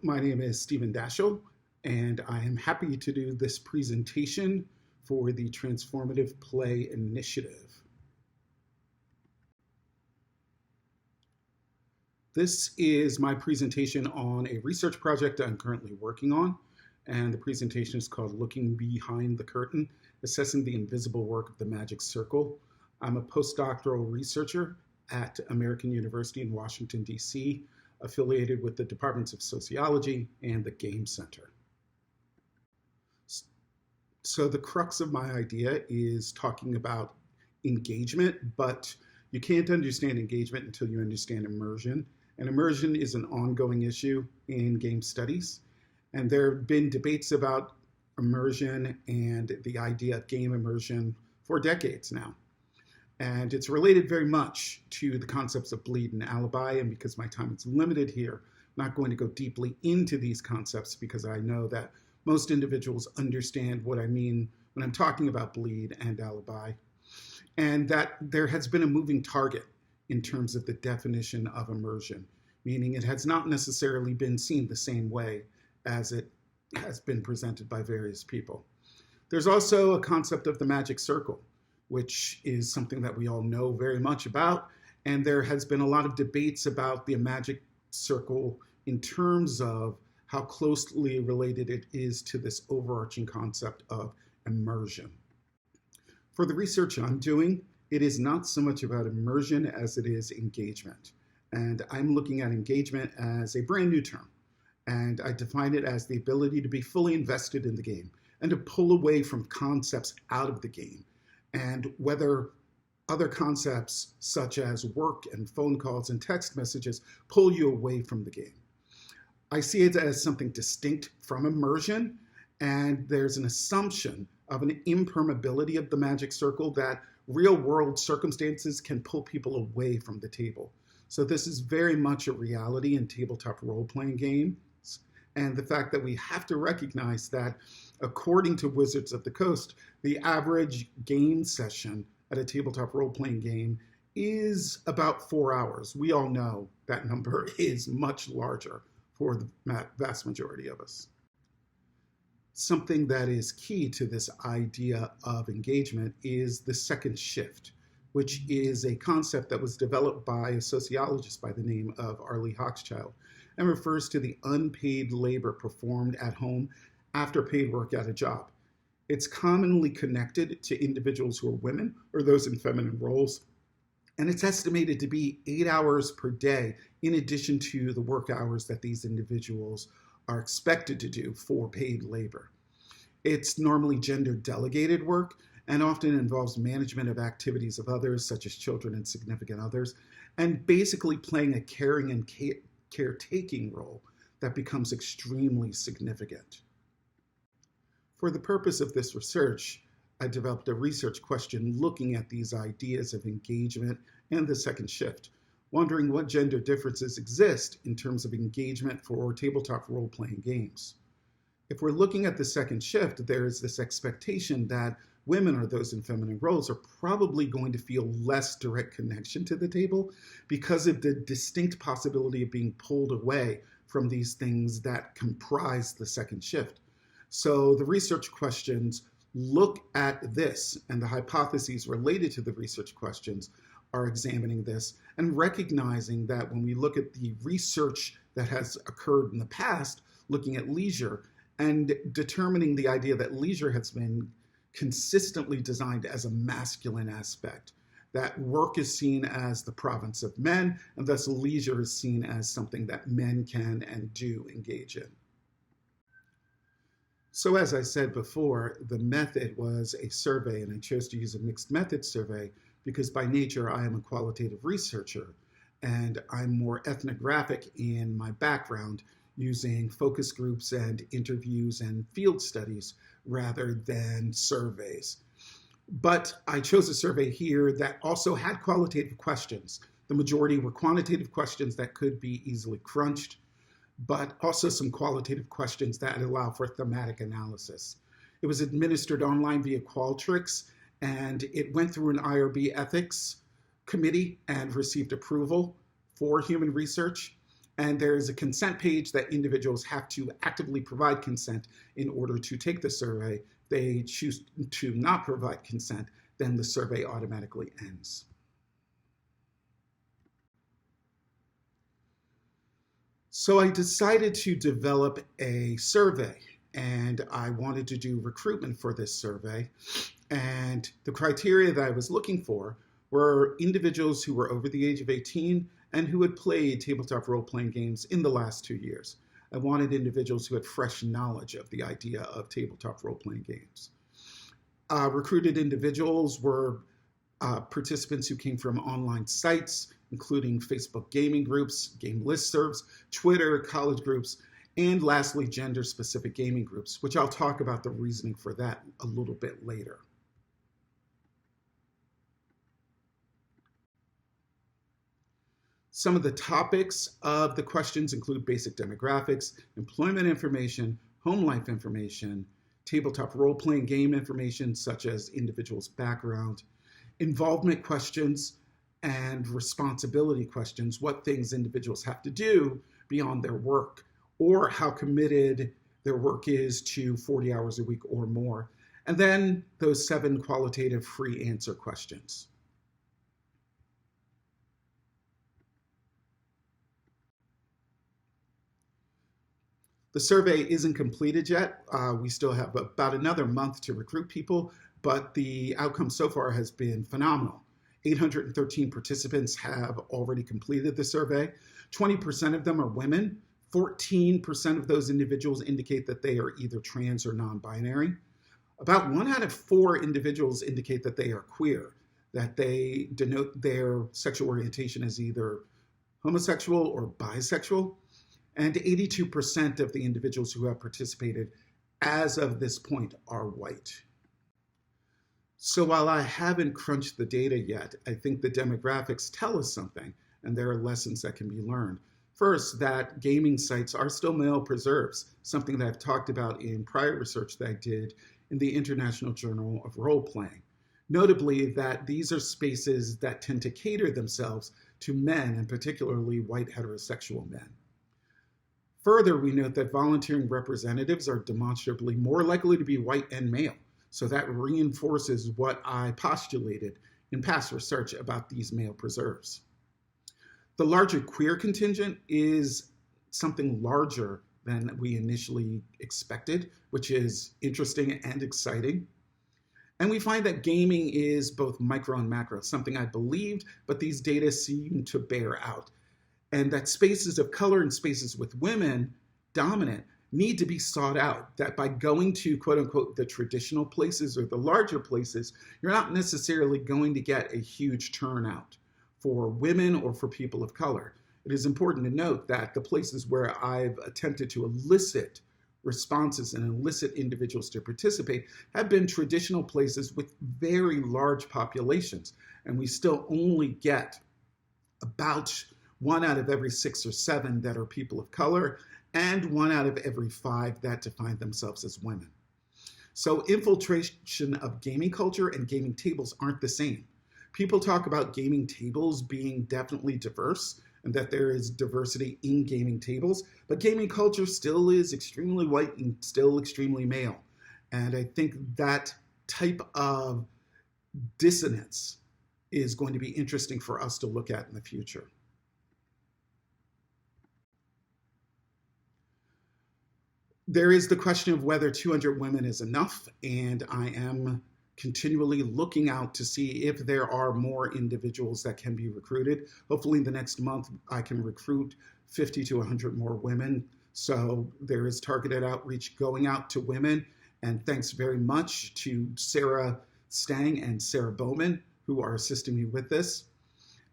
Hello, my name is Stephen Dashiell, and I am happy to do this presentation for the Transformative Play Initiative. This is my presentation on a research project I'm currently working on, and the presentation is called Looking Behind the Curtain, Assessing the Invisible Work of the Magic Circle. I'm a postdoctoral researcher at American University in Washington, D.C., affiliated with the Departments of Sociology and the Game Center. So the crux of my idea is talking about engagement, but you can't understand engagement until you understand immersion. And immersion is an ongoing issue in game studies. And there have been debates about immersion and the idea of game immersion for decades now. And it's related very much to the concepts of bleed and alibi. And because my time is limited here, I'm not going to go deeply into these concepts because I know that most individuals understand what I mean when I'm talking about bleed and alibi. And that there has been a moving target in terms of the definition of immersion, meaning it has not necessarily been seen the same way as it has been presented by various people. There's also a concept of the magic circle, which is something that we all know very much about. And there has been a lot of debates about the magic circle in terms of how closely related it is to this overarching concept of immersion. For the research I'm doing, it is not so much about immersion as it is engagement. And I'm looking at engagement as a brand new term. And I define it as the ability to be fully invested in the game and to pull away from concepts out of the game. And whether other concepts such as work and phone calls and text messages pull you away from the game. I see it as something distinct from immersion, and there's an assumption of an impermeability of the magic circle that real world circumstances can pull people away from the table. So this is very much a reality in tabletop role-playing games, and the fact that we have to recognize that according to Wizards of the Coast, the average game session at a tabletop role-playing game is about 4 hours. We all know that number is much larger for the vast majority of us. Something that is key to this idea of engagement is the second shift, which is a concept that was developed by a sociologist by the name of Hochschild and refers to the unpaid labor performed at home after paid work at a job. It's commonly connected to individuals who are women or those in feminine roles, and it's estimated to be 8 hours per day in addition to the work hours that these individuals are expected to do for paid labor. It's normally gender delegated work and often involves management of activities of others, such as children and significant others, and basically playing a caring and caretaking role that becomes extremely significant. For the purpose of this research, I developed a research question looking at these ideas of engagement and the second shift, wondering what gender differences exist in terms of engagement for tabletop role-playing games. If we're looking at the second shift, there is this expectation that women or those in feminine roles are probably going to feel less direct connection to the table because of the distinct possibility of being pulled away from these things that comprise the second shift. So the research questions look at this, and the hypotheses related to the research questions are examining this and recognizing that when we look at the research that has occurred in the past, looking at leisure and determining the idea that leisure has been consistently designed as a masculine aspect, that work is seen as the province of men, and thus leisure is seen as something that men can and do engage in. So as I said before, the method was a survey, and I chose to use a mixed method survey because by nature I am a qualitative researcher, and I'm more ethnographic in my background, using focus groups and interviews and field studies rather than surveys. But I chose a survey here that also had qualitative questions. The majority were quantitative questions that could be easily crunched, but also some qualitative questions that allow for thematic analysis. It was administered online via Qualtrics, and it went through an IRB ethics committee and received approval for human research. And there is a consent page that individuals have to actively provide consent in order to take the survey. If they choose to not provide consent, then the survey automatically ends. So I decided to develop a survey, and I wanted to do recruitment for this survey. And the criteria that I was looking for were individuals who were over the age of 18 and who had played tabletop role-playing games in the last 2 years. I wanted individuals who had fresh knowledge of the idea of tabletop role-playing games. Recruited individuals were participants who came from online sites, including Facebook gaming groups, game listservs, Twitter, college groups, and lastly, gender-specific gaming groups, which I'll talk about the reasoning for that a little bit later. Some of the topics of the questions include basic demographics, employment information, home life information, tabletop role-playing game information such as individuals' background, involvement questions, and responsibility questions, what things individuals have to do beyond their work, or how committed their work is to 40 hours a week or more, and then those 7 qualitative free answer questions. The survey isn't completed yet. We still have about another month to recruit people, but the outcome so far has been phenomenal. 813 participants have already completed the survey. 20% of them are women. 14% of those individuals indicate that they are either trans or non-binary. About 1 out of 4 individuals indicate that they are queer, that they denote their sexual orientation as either homosexual or bisexual. And 82% of the individuals who have participated as of this point are white. So while I haven't crunched the data yet, I think the demographics tell us something, and there are lessons that can be learned. First, that gaming sites are still male preserves, something that I've talked about in prior research that I did in the International Journal of Role Playing. Notably, that these are spaces that tend to cater themselves to men, and particularly white heterosexual men. Further, we note that volunteering representatives are demonstrably more likely to be white and male. So that reinforces what I postulated in past research about these male preserves. The larger queer contingent is something larger than we initially expected, which is interesting and exciting. And we find that gaming is both micro and macro, something I believed, but these data seem to bear out. And that spaces of color and spaces with women dominant need to be sought out, that by going to quote unquote the traditional places or the larger places, you're not necessarily going to get a huge turnout for women or for people of color. It is important to note that the places where I've attempted to elicit responses and elicit individuals to participate have been traditional places with very large populations. And we still only get about 1 out of every 6 or 7 that are people of color, and 1 out of every 5 that define themselves as women. So infiltration of gaming culture and gaming tables aren't the same. People talk about gaming tables being definitely diverse and that there is diversity in gaming tables, but gaming culture still is extremely white and still extremely male. And I think that type of dissonance is going to be interesting for us to look at in the future. There is the question of whether 200 women is enough, and I am continually looking out to see if there are more individuals that can be recruited. Hopefully in the next month, I can recruit 50 to 100 more women. So there is targeted outreach going out to women. And thanks very much to Sarah Stang and Sarah Bowman, who are assisting me with this.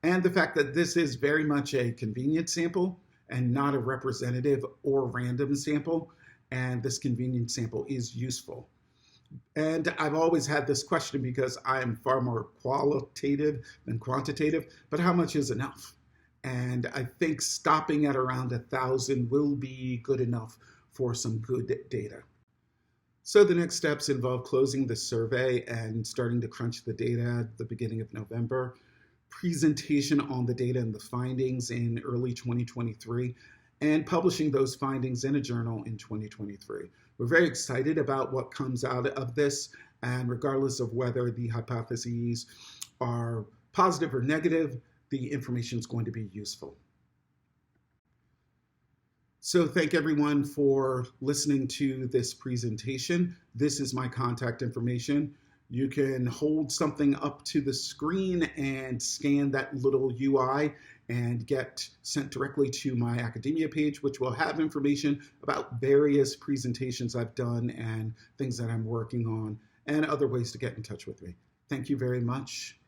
And the fact that this is very much a convenience sample and not a representative or random sample. And this convenience sample is useful. And I've always had this question because I'm far more qualitative than quantitative, but how much is enough? And I think stopping at around 1,000 will be good enough for some good data. So the next steps involve closing the survey and starting to crunch the data at the beginning of November, presentation on the data and the findings in early 2023, and publishing those findings in a journal in 2023. We're very excited about what comes out of this, and regardless of whether the hypotheses are positive or negative, the information is going to be useful. So thank everyone for listening to this presentation. This is my contact information. You can hold something up to the screen and scan that little UI and get sent directly to my academia page, which will have information about various presentations I've done and things that I'm working on and other ways to get in touch with me. Thank you very much.